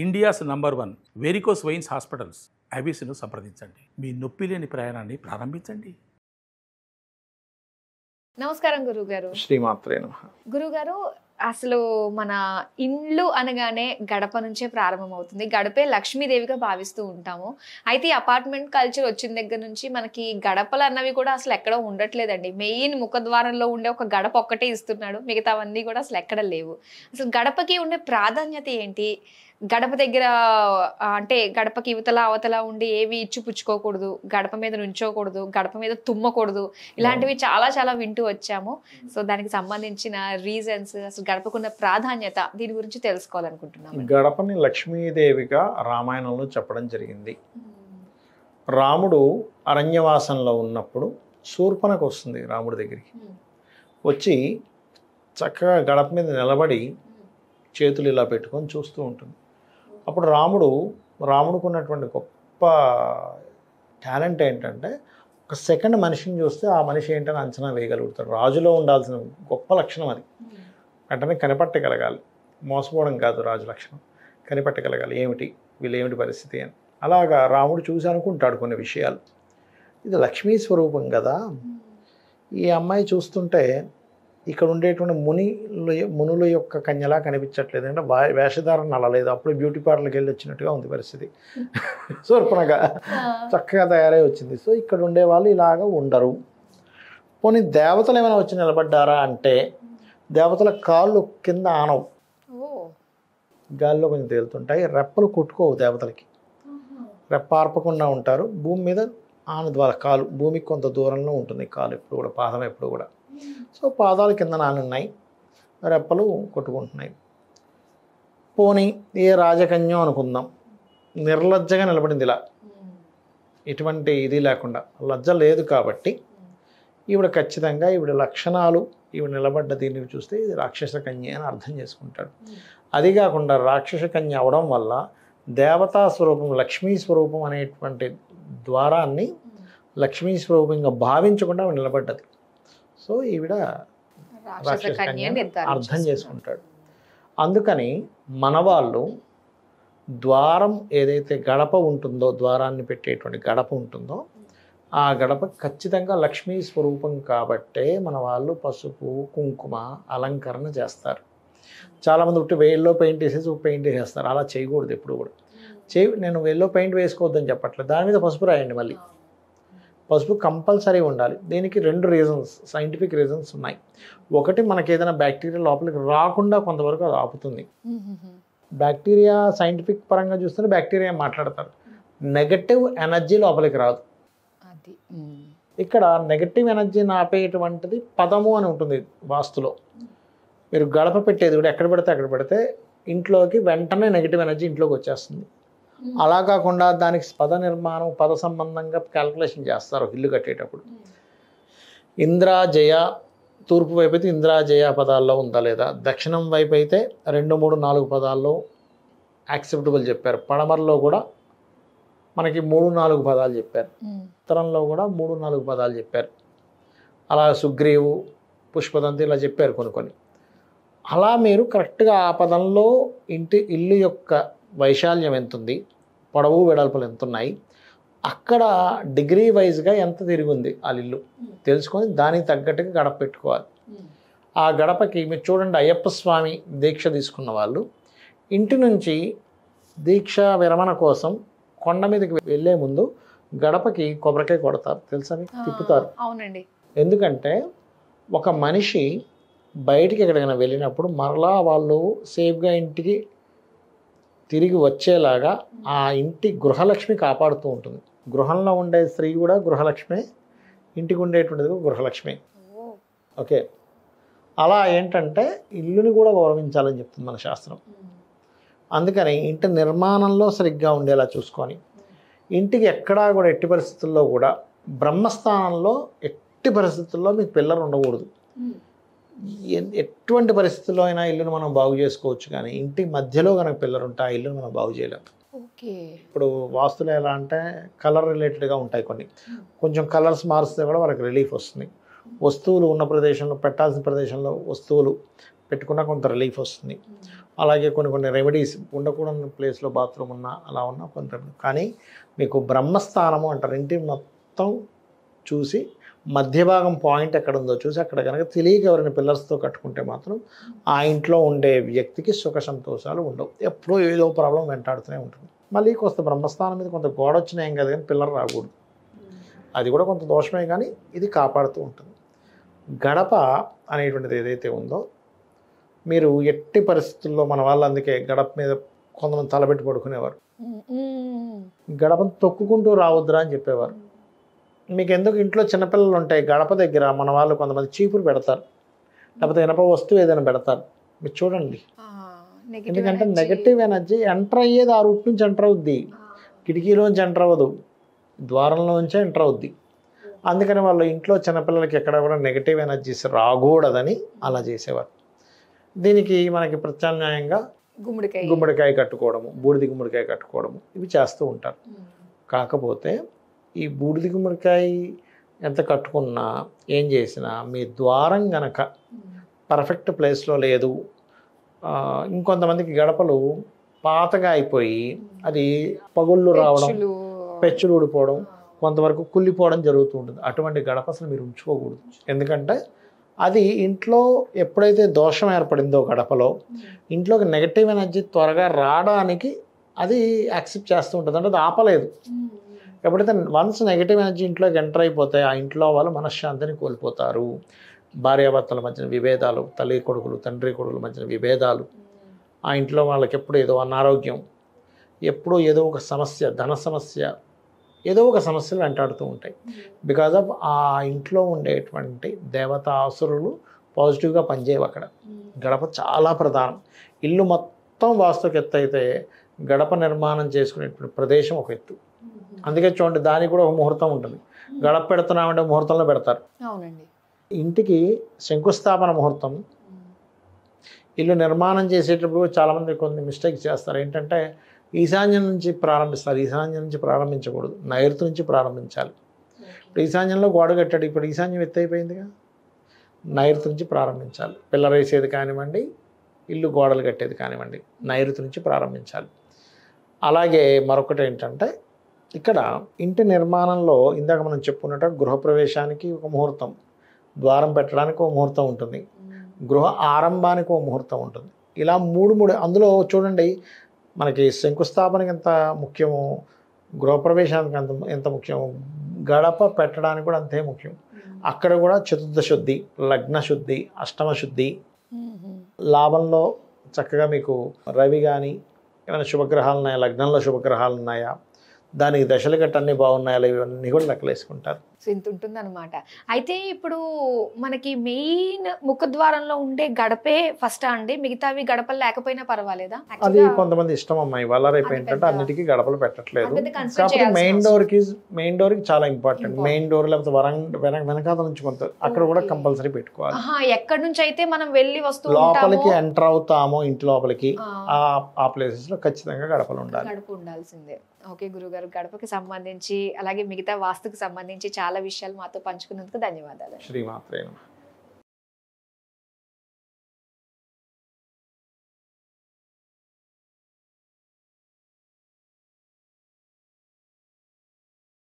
India's number 1 varicose veins hospitals ఐబీసీను సంప్రదించండి. మీ నొప్పి లేని ప్రయాణాన్ని ప్రారంభించండి. నమస్కారం గురుగారు. శ్రీమాత్రే నమః. గురుగారు, అసలు మన ఇండ్లు అనగానే గడప నుంచే ప్రారంభమవుతుంది. గడపే లక్ష్మీదేవిగా భావిస్తూ ఉంటాము. అయితే ఈ అపార్ట్మెంట్ కల్చర్ వచ్చిన దగ్గర నుంచి మనకి గడపలు అన్నవి కూడా అసలు ఎక్కడ ఉండట్లేదండి. మెయిన్ ముఖద్వారంలో ఉండే ఒక గడప ఒక్కటే ఇస్తున్నాడు, మిగతావన్నీ కూడా అసలు ఎక్కడ లేవు. అసలు గడపకి ఉండే ప్రాధాన్యత ఏంటి? గడప దగ్గర అంటే గడపకి ఇవతల అవతల ఉండి ఏవి ఇచ్చి పుచ్చుకోకూడదు, గడప మీద నుంచోకూడదు, గడప మీద తుమ్మకూడదు, ఇలాంటివి చాలా చాలా వింటూ వచ్చాము. సో దానికి సంబంధించిన రీజన్స్, అసలు గడపకున్న ప్రాధాన్యత, దీని గురించి తెలుసుకోవాలనుకుంటున్నాము. గడపని లక్ష్మీదేవిగా రామాయణంలో చెప్పడం జరిగింది. రాముడు అరణ్యవాసంలో ఉన్నప్పుడు శూర్పణఖ వస్తుంది రాముడి దగ్గరికి. వచ్చి చక్కగా గడప మీద నిలబడి చేతులు ఇలా పెట్టుకొని చూస్తూ ఉంటుంది. అప్పుడు రాముడికి ఉన్నటువంటి గొప్ప టాలెంట్ ఏంటంటే, ఒక సెకండ్ మనిషిని చూస్తే ఆ మనిషి ఏంటని అంచనా వేయగలుగుతాడు. రాజులో ఉండాల్సిన గొప్ప లక్షణం అది. వెంటనే కనిపెట్టగలగాలి. మోసపోవడం కాదు రాజు లక్షణం, కనిపెట్టగలగాలి ఏమిటి వీళ్ళేమిటి పరిస్థితి అని. అలాగా రాముడు చూసి అనుకుంటాడు కొన్ని విషయాలు. ఇది లక్ష్మీ స్వరూపం కదా, ఈ అమ్మాయి చూస్తుంటే ఇక్కడ ఉండేటువంటి మునుల యొక్క కన్యలా కనిపించట్లేదు, అంటే వేషధారణ అలా లేదు, అప్పుడు బ్యూటీ పార్లర్కి వెళ్ళి వచ్చినట్టుగా ఉంది పరిస్థితి. శూర్పణఖ చక్కగా తయారై వచ్చింది. సో ఇక్కడ ఉండే వాళ్ళు ఇలాగా ఉండరు. పోనీ దేవతలు ఏమైనా వచ్చి నిలబడ్డారా అంటే, దేవతల కాళ్ళు కింద ఆనవు, గాల్లో కొంచెం తేలుతుంటాయి. రెప్పలు కొట్టుకోవు దేవతలకి, రెప్ప ఆర్పకుండా ఉంటారు. భూమి మీద ఆన ద్వారా కాలు భూమికి కొంత దూరంలో ఉంటుంది కాలు ఎప్పుడు కూడా, పాదం ఎప్పుడు కూడా. సో పాదాలు కింద నానున్నాయి, రెప్పలు కొట్టుకుంటున్నాయి. పోనీ ఏ రాజకన్యం అనుకుందాం, నిర్లజ్జగా నిలబడింది ఇలా, ఎటువంటి ఇది లేకుండా, లజ్జ లేదు కాబట్టి ఈవిడ ఖచ్చితంగా ఈవిడ లక్షణాలు, ఈవిడ నిలబడ్డ దీన్ని చూస్తే ఇది రాక్షస కన్య అని అర్థం చేసుకుంటాడు. అది కాకుండా రాక్షస కన్య అవడం వల్ల దేవతా స్వరూపం, లక్ష్మీ స్వరూపం అనేటువంటి ద్వారాన్ని లక్ష్మీ స్వరూపంగా భావించకుండా ఆవిడ నిలబడ్డది. సో ఈవిడ రాక్షస కన్య అర్థం చేసుకుంటాడు. అందుకని మన వాళ్ళు ద్వారం ఏదైతే గడప ఉంటుందో, ద్వారాన్ని పెట్టేటువంటి గడప ఉంటుందో, ఆ గడప ఖచ్చితంగా లక్ష్మీ స్వరూపం కాబట్టే మన వాళ్ళు పసుపు కుంకుమ అలంకరణ చేస్తారు. చాలామంది ఒకటి వేల్లో పెయింట్ వేసేసి పెయింట్ వేసేస్తారు. అలా చేయకూడదు ఎప్పుడు కూడా. నేను వేల్లో పెయింట్ వేసుకోవద్దని చెప్పట్లేదు, దాని మీద పసుపు రాయండి. మళ్ళీ పసుపు కంపల్సరీ ఉండాలి. దీనికి 2 రీజన్స్, సైంటిఫిక్ రీజన్స్ ఉన్నాయి. ఒకటి, మనకి ఏదైనా బ్యాక్టీరియా లోపలికి రాకుండా కొంతవరకు అది ఆపుతుంది. బ్యాక్టీరియా సైంటిఫిక్ పరంగా చూస్తే బ్యాక్టీరియా మాట్లాడతారు, నెగటివ్ ఎనర్జీ లోపలికి రాదు. ఇక్కడ నెగటివ్ ఎనర్జీని ఆపేటువంటిది పదము అని ఉంటుంది వాస్తులో. మీరు గడప పెట్టేది కూడా ఎక్కడ పెడితే అక్కడ పెడితే ఇంట్లోకి వెంటనే నెగటివ్ ఎనర్జీ ఇంట్లోకి వచ్చేస్తుంది. అలా కాకుండా దానికి పద నిర్మాణం, పద సంబంధంగా క్యాల్కులేషన్ చేస్తారు ఇల్లు కట్టేటప్పుడు. ఇంద్ర జయ, తూర్పు వైపు అయితే ఇంద్ర జయ పదాల్లో ఉందా లేదా, దక్షిణం వైపు అయితే 2, 3, 4 పదాల్లో యాక్సెప్టబుల్ చెప్పారు. పడమరలో కూడా మనకి 3, 4 పదాలు చెప్పారు. ఉత్తరంలో కూడా 3, 4 పదాలు చెప్పారు. అలా సుగ్రీవు, పుష్పదంతి ఇలా చెప్పారు కొన్ని. అలా మీరు కరెక్ట్గా ఆ పదంలో ఇల్లు యొక్క వైశాల్యం ఎంత ఉంది, పొడవు వెడల్పులు ఎంత ఉన్నాయి, అక్కడ డిగ్రీ వైజ్గా ఎంత తిరిగి ఉంది ఆ ఇల్లు తెలుసుకొని దానికి తగ్గట్టుగా గడప పెట్టుకోవాలి. ఆ గడపకి మీరు చూడండి, అయ్యప్ప స్వామి దీక్ష తీసుకున్న వాళ్ళు ఇంటి నుంచి దీక్ష విరమణ కోసం కొండ మీదకి వెళ్ళే ముందు గడపకి కొబ్బరికాయ కొడతారు, తెలుసా మీకు? తిప్పుతారు. అవునండి. ఎందుకంటే ఒక మనిషి బయటికి ఎక్కడికైనా వెళ్ళినప్పుడు మరలా వాళ్ళు సేఫ్గా ఇంటికి తిరిగి వచ్చేలాగా ఆ ఇంటి గృహలక్ష్మి కాపాడుతూ ఉంటుంది. గృహంలో ఉండే స్త్రీ కూడా గృహలక్ష్మి, ఇంటికి ఉండేటువంటిది గృహలక్ష్మి. ఓకే, అలా ఏంటంటే ఇల్లుని కూడా గౌరవించాలని చెప్తుంది మన శాస్త్రం. అందుకని ఇంటి నిర్మాణంలో సరిగ్గా ఉండేలా చూసుకొని, ఇంటికి ఎక్కడా కూడా ఎట్టి పరిస్థితుల్లో కూడా బ్రహ్మస్థానంలో ఎట్టి పరిస్థితుల్లో మీకు పిల్లలు ఉండకూడదు. ఎటువంటి పరిస్థితుల్లో అయినా ఇల్లును మనం బాగు చేసుకోవచ్చు, కానీ ఇంటి మధ్యలో కనుక పిల్లలు ఉంటే ఆ ఇల్లును మనం బాగు చేయలేం. ఇప్పుడు వాస్తులు ఎలా అంటే కలర్ రిలేటెడ్గా ఉంటాయి కొన్ని, కొంచెం కలర్స్ మారిస్తే కూడా వాళ్ళకి రిలీఫ్ వస్తుంది. వస్తువులు ఉన్న ప్రదేశంలో, పెట్టాల్సిన ప్రదేశంలో వస్తువులు పెట్టుకున్నా కొంత రిలీఫ్ వస్తుంది. అలాగే కొన్ని రెమెడీస్ ఉండకూడని ప్లేస్లో బాత్రూమ్ ఉన్నా అలా ఉన్నా కొంత. కానీ మీకు బ్రహ్మస్థానము అంటారు, ఇంటి మొత్తం చూసి మధ్య భాగం పాయింట్ ఎక్కడ ఉందో చూసి అక్కడ కనుక తెలియక ఎవరైనా పిల్లర్స్తో కట్టుకుంటే మాత్రం ఆ ఇంట్లో ఉండే వ్యక్తికి సుఖ సంతోషాలు ఉండవు, ఎప్పుడూ ఏదో ప్రాబ్లం వెంటాడుతూనే ఉంటుంది. మళ్ళీ కొంత బ్రహ్మస్థానం మీద కొంత గోడ వచ్చినా ఏం కాదు కానీ పిల్లర్ రాకూడదు, అది కూడా కొంత దోషమే, కానీ ఇది కాపాడుతూ ఉంటుంది. గడప అనేటువంటిది ఏదైతే ఉందో, మీరు ఎట్టి పరిస్థితుల్లో మన వాళ్ళు అందుకే గడప మీద కొంతమంది తలబెట్టి పడుకునేవారు, గడపను తొక్కుకుంటూ రావద్దురా అని చెప్పేవారు. మీకు ఎందుకు ఇంట్లో చిన్నపిల్లలు ఉంటాయి, గడప దగ్గర మన వాళ్ళు కొంతమంది చీపురు పెడతారు, లేకపోతే ఇనప వస్తువు ఏదైనా పెడతారు, మీరు చూడండి. ఎందుకంటే నెగటివ్ ఎనర్జీ ఎంటర్ అయ్యేది ఆ రూట్ నుంచి ఎంటర్ అవుద్ది, కిటికీలోంచి ఎంటర్ అవ్వదు, ద్వారంలోంచే ఎంటర్ అవుద్ది. అందుకని వాళ్ళు ఇంట్లో చిన్నపిల్లలకి ఎక్కడ కూడా నెగటివ్ ఎనర్జీస్ రాకూడదని అలా చేసేవారు. దీనికి మనకి ప్రత్యామ్నాయంగా గుమ్మడికాయ కట్టుకోవడము, బూడిది గుమ్మడికాయ కట్టుకోవడము ఇవి చేస్తూ ఉంటారు. కాకపోతే ఈ బూడిది గుమ్మడికాయ ఎంత కట్టుకున్నా ఏం చేసినా మీ ద్వారం గనక పర్ఫెక్ట్ ప్లేస్లో లేదు, ఇంకొంతమందికి గడపలు పాతగా అయిపోయి అది పగుళ్ళు రావడం, పెచ్చులు ఊడిపోవడం, కొంతవరకు కుళ్ళిపోవడం జరుగుతూ ఉంటుంది. అటువంటి గడప అసలు మీరు ఉంచుకోకూడదు. ఎందుకంటే అది ఇంట్లో ఎప్పుడైతే దోషం ఏర్పడిందో గడపలో, ఇంట్లోకి నెగటివ్ ఎనర్జీ త్వరగా రావడానికి అది యాక్సెప్ట్ చేస్తూ ఉంటుంది, అంటే అది ఆపలేదు. ఎప్పుడైతే వన్స్ నెగటివ్ ఎనర్జీ ఇంట్లోకి ఎంటర్ అయిపోతే ఆ ఇంట్లో వాళ్ళు మనశ్శాంతిని కోల్పోతారు. భార్యాభర్తల మధ్యన విభేదాలు, తల్లి కొడుకులు తండ్రి కొడుకుల మధ్యన విభేదాలు, ఆ ఇంట్లో వాళ్ళకి ఎప్పుడు ఏదో అనారోగ్యం, ఎప్పుడూ ఏదో ఒక సమస్య, ధన సమస్య, ఏదో ఒక సమస్యలు వెంటాడుతూ ఉంటాయి. బికాజ్ ఆఫ్ ఆ ఇంట్లో ఉండేటువంటి దేవతా అసురులు పాజిటివ్గా పనిచేయవు అక్కడ. గడప చాలా ప్రధానం. ఇల్లు మొత్తం వాస్తుకి ఎత్తు అయితే గడప నిర్మాణం చేసుకునేటువంటి ప్రదేశం ఒక ఎత్తు. అందుకే చూడండి, దానికి కూడా ఒక ముహూర్తం ఉంటుంది. గడప పెడుతున్నామంటే ముహూర్తంలో పెడతారు. అవునండి. ఇంటికి శంకుస్థాపన ముహూర్తం, ఇల్లు నిర్మాణం చేసేటప్పుడు చాలామంది కొన్ని మిస్టేక్స్ చేస్తారు. ఏంటంటే ఈశాన్యం నుంచి ప్రారంభిస్తారు, ఈశాన్యం నుంచి ప్రారంభించకూడదు, నైరుతి నుంచి ప్రారంభించాలి. ఇప్పుడు ఈశాన్యంలో గోడ కట్టాడు, ఇప్పుడు ఈశాన్యం ఎత్తైపోయిందిగా, నైరుతి నుంచి ప్రారంభించాలి. పిల్లర్ వేసేది కానివ్వండి, ఇల్లు గోడలు కట్టేది కానివ్వండి, నైరుతి నుంచి ప్రారంభించాలి. అలాగే మరొకటి ఏంటంటే ఇక్కడ ఇంటి నిర్మాణంలో ఇందాక మనం చెప్పుకున్నట్టు గృహప్రవేశానికి ఒక ముహూర్తం, ద్వారం పెట్టడానికి ఒక ముహూర్తం ఉంటుంది, గృహ ఆరంభానికి ఒక ముహూర్తం ఉంటుంది. ఇలా మూడు అందులో చూడండి, మనకి శంకుస్థాపనకి ఎంత ముఖ్యమో, గృహప్రవేశానికి ఎంత ముఖ్యమో, గడప పెట్టడానికి కూడా అంతే ముఖ్యం. అక్కడ కూడా చతుర్థ శుద్ధి, లగ్న శుద్ధి, అష్టమ శుద్ధి, లాభంలో చక్కగా మీకు రవి కానీ ఏమైనా శుభగ్రహాలు ఉన్నాయా, లగ్నంలో శుభగ్రహాలు ఉన్నాయా, దానికి దశలు గట్ట అన్నీ బాగున్నాయా, ఇవన్నీ కూడా లెక్కలేసుకుంటారు. సో ఇంత ఉంటుంది అనమాట. అయితే ఇప్పుడు మనకి మెయిన్ ముఖద్వారంలో ఉండే గడపే ఫస్ట్ అండి, మిగతావి గడపలు లేకపోయినా పర్వాలేదా? అది కొంతమంది ఇష్టం అమ్మాయి, వాళ్ళ రేపు ఏంటంటే అన్నిటికీ గడపలు పెట్టట్లేదు. కాకపోతే మెయిన్ డోర్కి చాలా ఇంపార్టెంట్. మెయిన్ డోర్ లేకపోతే వెనకాల నుంచి కొంత అక్కడ కూడా కంపల్సరీ పెట్టుకోవాలి. ఎక్కడి నుంచి అయితే మనం వెళ్ళి వస్తూ లోపలికి ఎంటర్ అవుతామో ఇంటి లోపలికి ఆ ప్లేసెస్ లో ఖచ్చితంగా గడపలు ఉండాలి, గడప ఉండాల్సిందే. ఓకే గురుగారు, గడపకి సంబంధించి అలాగే మిగతా వాస్తుకు సంబంధించి చాలా విషయాలు మాతో పంచుకున్నందుకు ధన్యవాదాలు. శ్రీమాత్రే నమః.